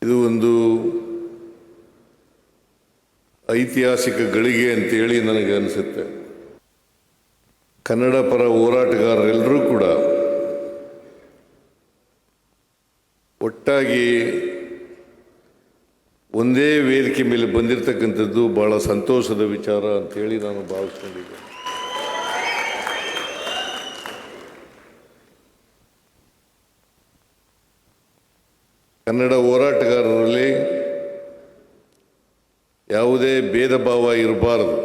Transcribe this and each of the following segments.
ಇದು ಒಂದು ಐತಿಹಾಸಿಕ ಗಳಿಗೆ ಅಂತೇಳಿ ನನಗೆ ಅನಿಸುತ್ತೆ. ಕನ್ನಡ ಪರ ಹೋರಾಟಗಾರರೆಲ್ಲರೂ ಕೂಡ ಒಟ್ಟಾಗಿ ಒಂದೇ ವೇದಿಕೆ ಮೇಲೆ ಬಂದಿರತಕ್ಕಂಥದ್ದು ಬಹಳ ಸಂತೋಷದ ವಿಚಾರ ಅಂತೇಳಿ ನಾನು ಭಾವಿಸ್ಕೊಂಡಿದ್ದೇನೆ. ಕನ್ನಡ ಹೋರಾಟಗಾರರಲ್ಲಿ ಯಾವುದೇ ಭೇದ ಭಾವ ಇರಬಾರದು.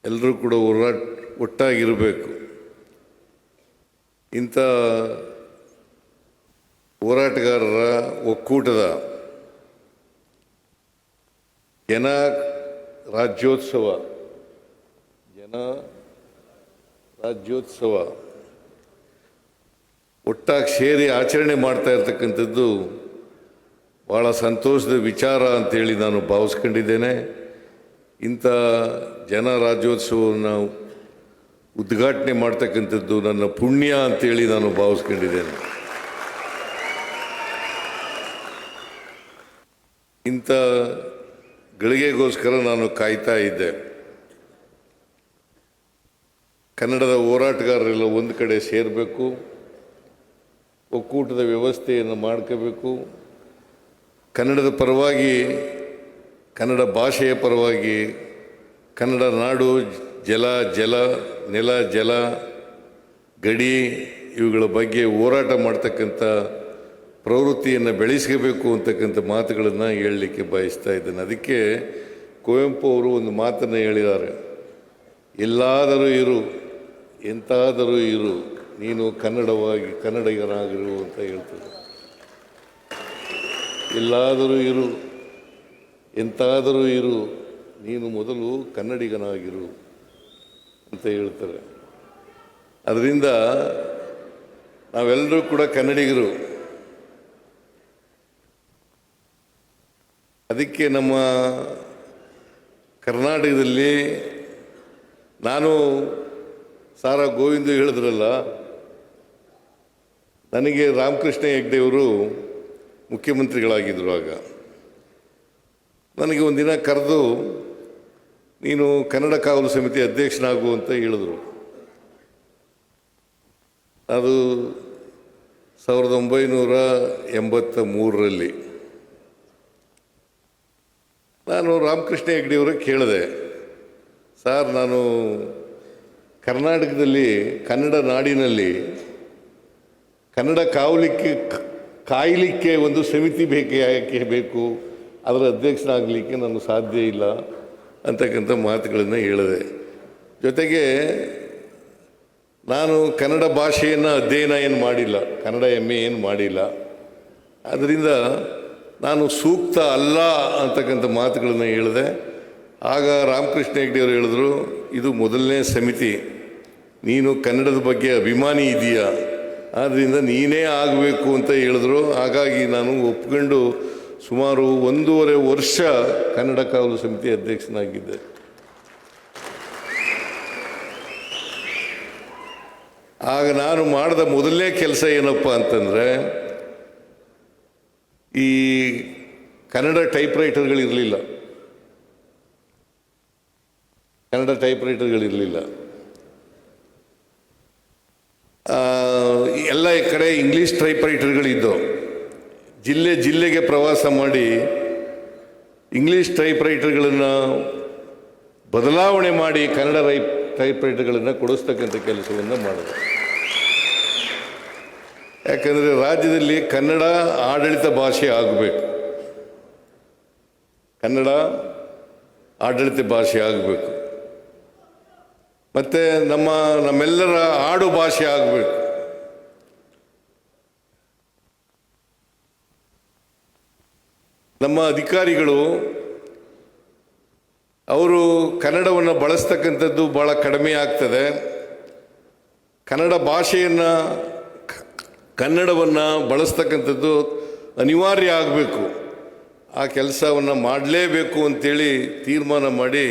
ಎಲ್ಲರೂ ಕೂಡ ಒಟ್ಟಾಗಿರಬೇಕು. ಇಂಥ ಹೋರಾಟಗಾರರ ಒಕ್ಕೂಟದ ಜನ ರಾಜ್ಯೋತ್ಸವ ಒಟ್ಟಾಗಿ ಸೇರಿ ಆಚರಣೆ ಮಾಡ್ತಾ ಇರ್ತಕ್ಕಂಥದ್ದು ಭಾಳ ಸಂತೋಷದ ವಿಚಾರ ಅಂತೇಳಿ ನಾನು ಭಾವಿಸ್ಕೊಂಡಿದ್ದೇನೆ. ಇಂಥ ಜನ ರಾಜ್ಯೋತ್ಸವವನ್ನು ಉದ್ಘಾಟನೆ ಮಾಡ್ತಕ್ಕಂಥದ್ದು ನನ್ನ ಪುಣ್ಯ ಅಂತೇಳಿ ನಾನು ಭಾವಿಸ್ಕೊಂಡಿದ್ದೇನೆ. ಇಂಥ ಗಳಿಗೆಗೋಸ್ಕರ ನಾನು ಕಾಯ್ತಾ ಇದ್ದೆ. ಕನ್ನಡದ ಹೋರಾಟಗಾರರೆಲ್ಲ ಒಂದು ಕಡೆ ಸೇರಬೇಕು, ಒಕ್ಕೂಟದ ವ್ಯವಸ್ಥೆಯನ್ನು ಮಾಡ್ಕೋಬೇಕು, ಕನ್ನಡದ ಪರವಾಗಿ, ಕನ್ನಡ ಭಾಷೆಯ ಪರವಾಗಿ, ಕನ್ನಡ ನಾಡು, ನೆಲ ಜಲ ಗಡಿ ಇವುಗಳ ಬಗ್ಗೆ ಹೋರಾಟ ಮಾಡ್ತಕ್ಕಂಥ ಪ್ರವೃತ್ತಿಯನ್ನು ಬೆಳೆಸ್ಕೋಬೇಕು ಅಂತಕ್ಕಂಥ ಮಾತುಗಳನ್ನು ಹೇಳಲಿಕ್ಕೆ ಬಯಸ್ತಾ ಇದ್ದೇನೆ. ಅದಕ್ಕೆ ಕುವೆಂಪು ಅವರು ಒಂದು ಮಾತನ್ನು ಹೇಳಿದ್ದಾರೆ, ಎಲ್ಲಾದರೂ ಇರು, ಎಂತಾದರೂ ಇರು, ನೀನು ಕನ್ನಡಿಗನಾಗಿರು ಅಂತ ಹೇಳ್ತಾರೆ. ಎಲ್ಲಾದರೂ ಇರು, ಎಂತಾದರೂ ಇರು, ನೀನು ಮೊದಲು ಕನ್ನಡಿಗನಾಗಿರು ಅಂತ ಹೇಳ್ತಾರೆ. ಅದರಿಂದ ನಾವೆಲ್ಲರೂ ಕೂಡ ಕನ್ನಡಿಗರು. ಅದಕ್ಕೆ ನಮ್ಮ ಕರ್ನಾಟಕದಲ್ಲಿ ನಾನು ಸಾರಾ ಗೋವಿಂದ ಹೇಳಿದ್ರಲ್ಲ, ನನಗೆ ರಾಮಕೃಷ್ಣ ಹೆಗ್ಡೆಯವರು ಮುಖ್ಯಮಂತ್ರಿಗಳಾಗಿದ್ದರು. ಆಗ ನನಗೆ ಒಂದಿನ ಕರೆದು ನೀನು ಕನ್ನಡ ಕಾವಲು ಸಮಿತಿ ಅಧ್ಯಕ್ಷನಾಗು ಅಂತ ಹೇಳಿದ್ರು. ಅದು 1983ರಲ್ಲಿ. ನಾನು ರಾಮಕೃಷ್ಣ ಹೆಗ್ಡೆಯವ್ರಿಗೆ ಕೇಳಿದೆ, ಸರ್, ನಾನು ಕರ್ನಾಟಕದಲ್ಲಿ ಕನ್ನಡ ನಾಡಿನಲ್ಲಿ ಕನ್ನಡ ಕಾಯಲಿಕ್ಕೆ ಒಂದು ಸಮಿತಿ ಬೇಕು, ಅದರ ಅಧ್ಯಕ್ಷನಾಗಲಿಕ್ಕೆ ನಾನು ಸಾಧ್ಯ ಇಲ್ಲ ಅಂತಕ್ಕಂಥ ಮಾತುಗಳನ್ನು ಹೇಳಿದೆ. ಜೊತೆಗೆ ನಾನು ಕನ್ನಡ ಭಾಷೆಯನ್ನು ಅಧ್ಯಯನ ಏನು ಮಾಡಿಲ್ಲ, ಕನ್ನಡ MA ಏನು ಮಾಡಿಲ್ಲ, ಆದ್ದರಿಂದ ನಾನು ಸೂಕ್ತ ಅಲ್ಲ ಅಂತಕ್ಕಂಥ ಮಾತುಗಳನ್ನು ಹೇಳಿದೆ. ಆಗ ರಾಮಕೃಷ್ಣ ಹೆಗ್ಡೆಯವರು ಹೇಳಿದ್ರು, ಇದು ಮೊದಲನೇ ಸಮಿತಿ, ನೀನು ಕನ್ನಡದ ಬಗ್ಗೆ ಅಭಿಮಾನಿ ಇದೆಯಾ, ಆದ್ದರಿಂದ ನೀನೇ ಆಗಬೇಕು ಅಂತ ಹೇಳಿದ್ರು. ಹಾಗಾಗಿ ನಾನು ಒಪ್ಕೊಂಡು ಸುಮಾರು 1.5 ವರ್ಷ ಕನ್ನಡ ಕಾವಲು ಸಮಿತಿ ಅಧ್ಯಕ್ಷನಾಗಿದ್ದೆ. ಆಗ ನಾನು ಮಾಡಿದ ಮೊದಲನೇ ಕೆಲಸ ಏನಪ್ಪ ಅಂತಂದರೆ, ಈ ಕನ್ನಡ ಟೈಪ್ರೈಟರ್ಗಳಿರಲಿಲ್ಲ. ಎಲ್ಲ ಕಡೆ ಇಂಗ್ಲೀಷ್ ಟೈಪ್ರೈಟರ್ಗಳಿದ್ದವು. ಜಿಲ್ಲೆಗೆ ಪ್ರವಾಸ ಮಾಡಿ ಇಂಗ್ಲೀಷ್ ಟೈಪ್ರೈಟರ್ಗಳನ್ನು ಬದಲಾವಣೆ ಮಾಡಿ ಕನ್ನಡ ಟೈಪ್ರೈಟರ್ಗಳನ್ನು ಕೊಡಿಸ್ತಕ್ಕಂಥ ಕೆಲಸವನ್ನು ಮಾಡಿದೆ. ಯಾಕಂದರೆ ರಾಜ್ಯದಲ್ಲಿ ಕನ್ನಡ ಆಡಳಿತ ಭಾಷೆ ಆಗಬೇಕು, ಮತ್ತು ನಮ್ಮೆಲ್ಲರ ಆಡು ಭಾಷೆ ಆಗಬೇಕು. ನಮ್ಮ ಅಧಿಕಾರಿಗಳು ಅವರು ಕನ್ನಡವನ್ನು ಬಳಸ್ತಕ್ಕಂಥದ್ದು ಭಾಳ ಕಡಿಮೆ ಆಗ್ತದೆ. ಕನ್ನಡವನ್ನು ಬಳಸ್ತಕ್ಕಂಥದ್ದು ಅನಿವಾರ್ಯ ಆಗಬೇಕು. ಆ ಕೆಲಸವನ್ನು ಮಾಡಲೇಬೇಕು ಅಂತೇಳಿ ತೀರ್ಮಾನ ಮಾಡಿ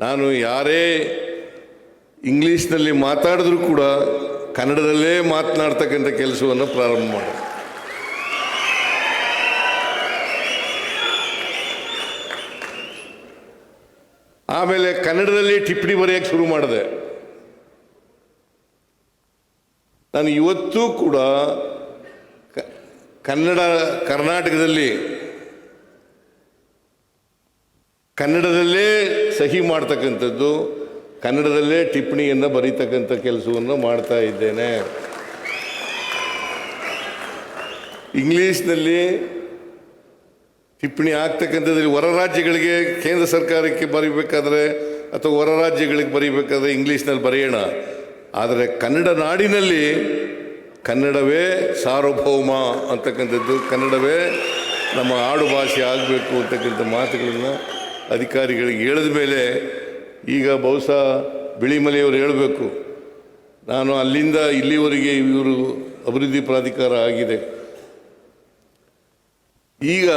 ನಾನು ಯಾರೇ ಇಂಗ್ಲೀಷ್ನಲ್ಲಿ ಮಾತಾಡಿದ್ರೂ ಕೂಡ ಕನ್ನಡದಲ್ಲೇ ಮಾತನಾಡ್ತಕ್ಕಂಥ ಕೆಲಸವನ್ನು ಪ್ರಾರಂಭ ಮಾಡಿದೆ. ಆಮೇಲೆ ಕನ್ನಡದಲ್ಲಿ ಟಿಪ್ಪಣಿ ಬರೆಯೋಕ್ಕೆ ಶುರು ಮಾಡಿದೆ. ನಾನು ಇವತ್ತೂ ಕೂಡ ಕರ್ನಾಟಕದಲ್ಲಿ ಕನ್ನಡದಲ್ಲೇ ಸಹಿ ಮಾಡ್ತಕ್ಕಂಥದ್ದು, ಕನ್ನಡದಲ್ಲೇ ಟಿಪ್ಪಣಿಯನ್ನು ಬರೀತಕ್ಕಂಥ ಕೆಲಸವನ್ನು ಮಾಡ್ತಾ ಇದ್ದೇನೆ. ಇಂಗ್ಲೀಷ್ನಲ್ಲಿ ಟಿಪ್ಪಣಿ ಆಗ್ತಕ್ಕಂಥದ್ರಲ್ಲಿ ಹೊರ ರಾಜ್ಯಗಳಿಗೆ ಕೇಂದ್ರ ಸರ್ಕಾರಕ್ಕೆ ಬರೀಬೇಕಾದ್ರೆ ಅಥವಾ ಹೊರ ರಾಜ್ಯಗಳಿಗೆ ಬರೀಬೇಕಾದ್ರೆ ಇಂಗ್ಲೀಷ್ನಲ್ಲಿ ಬರೆಯೋಣ. ಆದರೆ ಕನ್ನಡ ನಾಡಿನಲ್ಲಿ ಕನ್ನಡವೇ ಸಾರ್ವಭೌಮ ಅಂತಕ್ಕಂಥದ್ದು, ಕನ್ನಡವೇ ನಮ್ಮ ಆಡು ಭಾಷೆ ಆಗಬೇಕು ಅಂತಕ್ಕಂಥ ಮಾತುಗಳನ್ನು ಅಧಿಕಾರಿಗಳಿಗೆ ಹೇಳಿದ ಮೇಲೆ ಈಗ ಬಹುಶಃ ಬಿಳಿಮಲೆಯವರು ಹೇಳಬೇಕು, ನಾನು ಅಲ್ಲಿಂದ ಇಲ್ಲಿವರೆಗೆ ಇವರು ಅಭಿವೃದ್ಧಿ ಪ್ರಾಧಿಕಾರ ಆಗಿದೆ, ಈಗ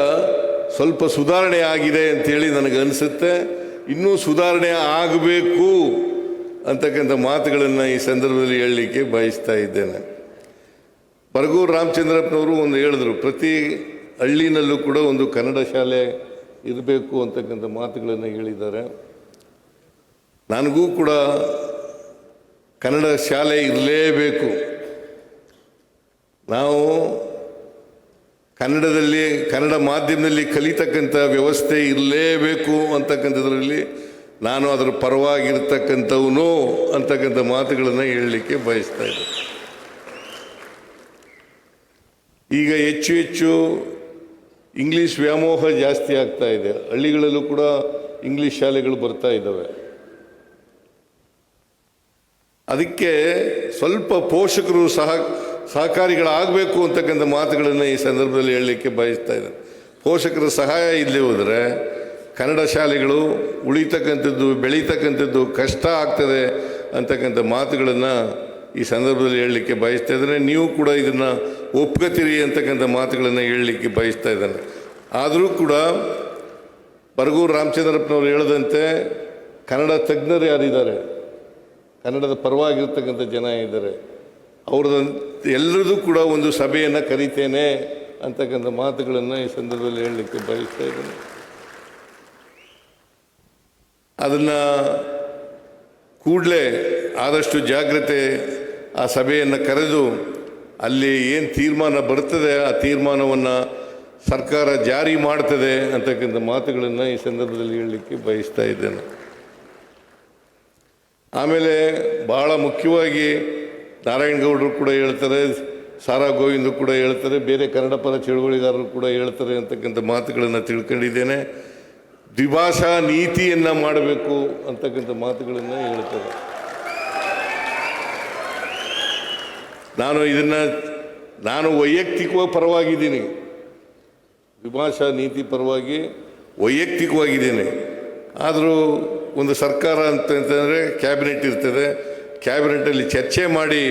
ಸ್ವಲ್ಪ ಸುಧಾರಣೆ ಆಗಿದೆ ಅಂಥೇಳಿ ನನಗೆ ಅನಿಸುತ್ತೆ. ಇನ್ನೂ ಸುಧಾರಣೆ ಆಗಬೇಕು ಅಂತಕ್ಕಂಥ ಮಾತುಗಳನ್ನು ಈ ಸಂದರ್ಭದಲ್ಲಿ ಹೇಳಲಿಕ್ಕೆ ಬಯಸ್ತಾ ಇದ್ದೇನೆ. ಬರಗೂರು ರಾಮಚಂದ್ರಪ್ಪನವರು ಒಂದು ಹೇಳಿದ್ರು, ಪ್ರತಿ ಹಳ್ಳಿನಲ್ಲೂ ಕೂಡ ಒಂದು ಕನ್ನಡ ಶಾಲೆ ಇರಬೇಕು ಅಂತಕ್ಕಂಥ ಮಾತುಗಳನ್ನು ಹೇಳಿದ್ದಾರೆ. ನನಗೂ ಕೂಡ ಕನ್ನಡ ಶಾಲೆ ಇರಲೇಬೇಕು. ನಾವು ಕನ್ನಡ ಮಾಧ್ಯಮದಲ್ಲಿ ಕಲಿತಕ್ಕಂಥ ವ್ಯವಸ್ಥೆ ಇರಲೇಬೇಕು ಅಂತಕ್ಕಂಥದ್ರಲ್ಲಿ ನಾನು ಅದರ ಪರವಾಗಿರ್ತಕ್ಕಂಥವನು ಅಂತಕ್ಕಂಥ ಮಾತುಗಳನ್ನು ಹೇಳಲಿಕ್ಕೆ ಬಯಸ್ತಾ ಇದ್ದೆ. ಈಗ ಹೆಚ್ಚು ಹೆಚ್ಚು ಇಂಗ್ಲೀಷ್ ವ್ಯಾಮೋಹ ಜಾಸ್ತಿ ಆಗ್ತಾ ಇದೆ. ಹಳ್ಳಿಗಳಲ್ಲೂ ಕೂಡ ಇಂಗ್ಲೀಷ್ ಶಾಲೆಗಳು ಬರ್ತಾ ಇದ್ದಾವೆ. ಅದಕ್ಕೆ ಸ್ವಲ್ಪ ಪೋಷಕರು ಸಹಕಾರಿಗಳಾಗಬೇಕು ಅಂತಕ್ಕಂಥ ಮಾತುಗಳನ್ನು ಈ ಸಂದರ್ಭದಲ್ಲಿ ಹೇಳಲಿಕ್ಕೆ ಬಯಸ್ತಾ ಇದ್ದಾರೆ. ಪೋಷಕರ ಸಹಾಯ ಇಲ್ಲದೆ ಹೋದರೆ ಕನ್ನಡ ಶಾಲೆಗಳು ಉಳಿತಕ್ಕಂಥದ್ದು, ಬೆಳೀತಕ್ಕಂಥದ್ದು ಕಷ್ಟ ಆಗ್ತದೆ ಅಂತಕ್ಕಂಥ ಮಾತುಗಳನ್ನು ಈ ಸಂದರ್ಭದಲ್ಲಿ ಹೇಳಲಿಕ್ಕೆ ಬಯಸ್ತಾ ಇದ್ದಾನೆ. ನೀವು ಕೂಡ ಇದನ್ನು ಒಪ್ಕೋತೀರಿ ಅಂತಕ್ಕಂಥ ಮಾತುಗಳನ್ನು ಹೇಳಲಿಕ್ಕೆ ಬಯಸ್ತಾ ಇದ್ದಾನೆ. ಆದರೂ ಕೂಡ ಬರಗೂರು ರಾಮಚಂದ್ರಪ್ಪನವರು ಹೇಳದಂತೆ ಕನ್ನಡ ತಜ್ಞರು ಯಾರಿದ್ದಾರೆ, ಕನ್ನಡದ ಪರವಾಗಿರ್ತಕ್ಕಂಥ ಜನ ಇದ್ದಾರೆ, ಅವ್ರದ್ದು ಎಲ್ಲರದ್ದು ಕೂಡ ಒಂದು ಸಭೆಯನ್ನು ಕರೀತೇನೆ ಅಂತಕ್ಕಂಥ ಮಾತುಗಳನ್ನು ಈ ಸಂದರ್ಭದಲ್ಲಿ ಹೇಳಲಿಕ್ಕೆ ಬಯಸ್ತಾ ಇದ್ದೇನೆ. ಅದನ್ನು ಕೂಡಲೇ ಆದಷ್ಟು ಜಾಗ್ರತೆ ಆ ಸಭೆಯನ್ನು ಕರೆದು ಅಲ್ಲಿ ಏನು ತೀರ್ಮಾನ ಬರ್ತದೆ ಆ ತೀರ್ಮಾನವನ್ನು ಸರ್ಕಾರ ಜಾರಿ ಮಾಡ್ತದೆ ಅಂತಕ್ಕಂಥ ಮಾತುಗಳನ್ನು ಈ ಸಂದರ್ಭದಲ್ಲಿ ಹೇಳಲಿಕ್ಕೆ ಬಯಸ್ತಾ ಇದ್ದೇನೆ. ಆಮೇಲೆ ಭಾಳ ಮುಖ್ಯವಾಗಿ ನಾರಾಯಣಗೌಡರು ಕೂಡ ಹೇಳ್ತಾರೆ, ಸಾರಾ ಗೋವಿಂದ ಕೂಡ ಹೇಳ್ತಾರೆ, ಬೇರೆ ಕನ್ನಡ ಪರ ಚಳುವಳಿಗಾರರು ಕೂಡ ಹೇಳ್ತಾರೆ ಅಂತಕ್ಕಂಥ ಮಾತುಗಳನ್ನು ತಿಳ್ಕೊಂಡಿದ್ದೇನೆ. ದ್ವಿಭಾಷಾ ನೀತಿಯನ್ನು ಮಾಡಬೇಕು ಅಂತಕ್ಕಂಥ ಮಾತುಗಳನ್ನು ಹೇಳ್ತಾರೆ. ನಾನು ವೈಯಕ್ತಿಕವಾಗಿ ಪರವಾಗಿದ್ದೀನಿ, ದ್ವಿಭಾಷಾ ನೀತಿ ಪರವಾಗಿ ವೈಯಕ್ತಿಕವಾಗಿದ್ದೇನೆ. ಆದರೂ ಒಂದು ಸರ್ಕಾರ ಅಂತಂದರೆ ಕ್ಯಾಬಿನೆಟ್ ಇರ್ತದೆ, ಕ್ಯಾಬಿನೆಟಲ್ಲಿ ಚರ್ಚೆ ಮಾಡಿ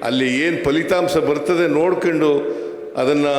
ಅಲ್ಲಿ ಏನು ಫಲಿತಾಂಶ ಬರ್ತದೆ ನೋಡ್ಕೊಂಡು ಅದನ್ನು